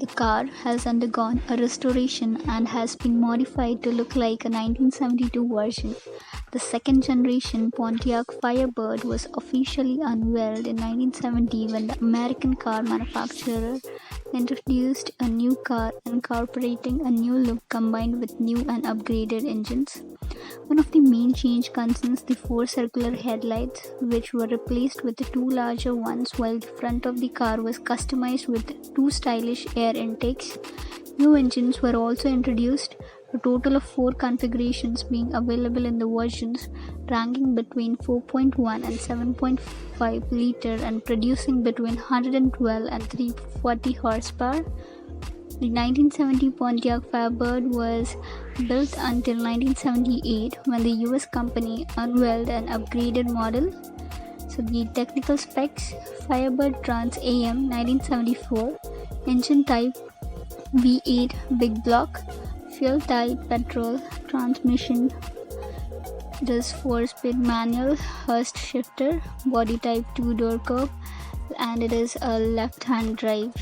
The car has undergone a restoration and has been modified to look like a 1972 version. The second generation Pontiac Firebird was officially unveiled in 1970 when the American car manufacturer introduced a new car incorporating a new look combined with new and upgraded engines. One of the main change concerns the four circular headlights, which were replaced with the two larger ones, while the front of the car was customized with two stylish air intakes. New engines were also introduced, a total of 4 configurations being available in the versions, ranging between 4.1 and 7.5 liter and producing between 112 and 340 horsepower. The 1970 Pontiac Firebird was built until 1978 when the US company unveiled an upgraded model. So the technical specs: Firebird Trans AM 1974, engine type V8 big block, fuel type petrol, transmission it is 4-speed manual, Hurst shifter, body type 2-door coupe, and it is a left-hand drive.